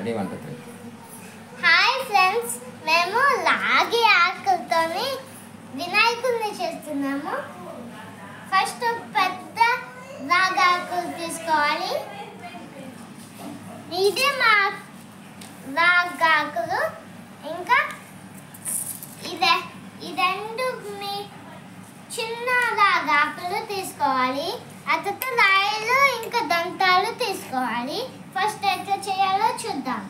Ready 1 2 3. Hi friends, మేము లాగి ఆకులతోని వినాయకుడిని చేస్తున్నాము. ఫస్ట్ పెద్ద లాగి ఆకులు తీసుకోవాలి. ఇదే మా లాగి ఆకులు. ఇంకా ఈ రెండు మీ చిన్న లాగి ఆకులు తీసుకోవాలి. ఆ తర్వాత రాయలు ఇంకా దంతాలు తీసుకోవాలి. ఫస్ట్ ఎట్లా చేయాలో చూద్దాం.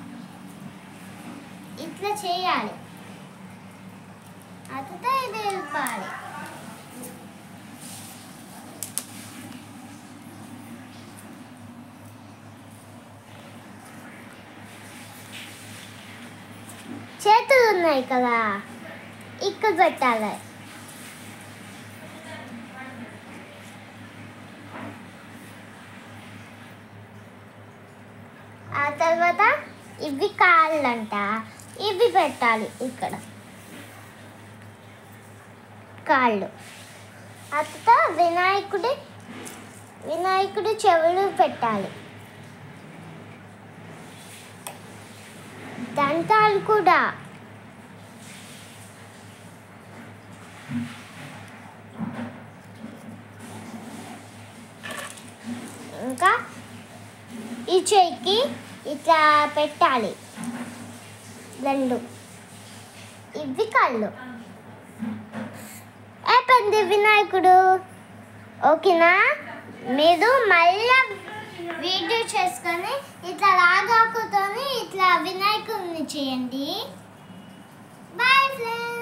ఇట్లా చేయాలి. ఆ తర్వాత ఇది వెళ్ళాలి. చేతులు ఉన్నాయి కదా, ఇక్కడ పెట్టాలి. ఆ తర్వాత ఇవి కాళ్ళంట, ఇవి పెట్టాలి ఇక్కడ కాళ్ళు. ఆ తర్వాత వినాయకుడి చెవులు పెట్టాలి. దంతాలు కూడా. ఇంకా ఈ చెయ్యికి ఇట్లా పెట్టాలి. రెండు ఇవి కళ్ళు. అయిపోయింది వినాయకుడు. ఓకేనా? మీరు మళ్ళీ వీడియో చేసుకొని ఇట్లా లాగాకుతోని ఇట్లా వినాయకుడిని చేయండి. Bye friends.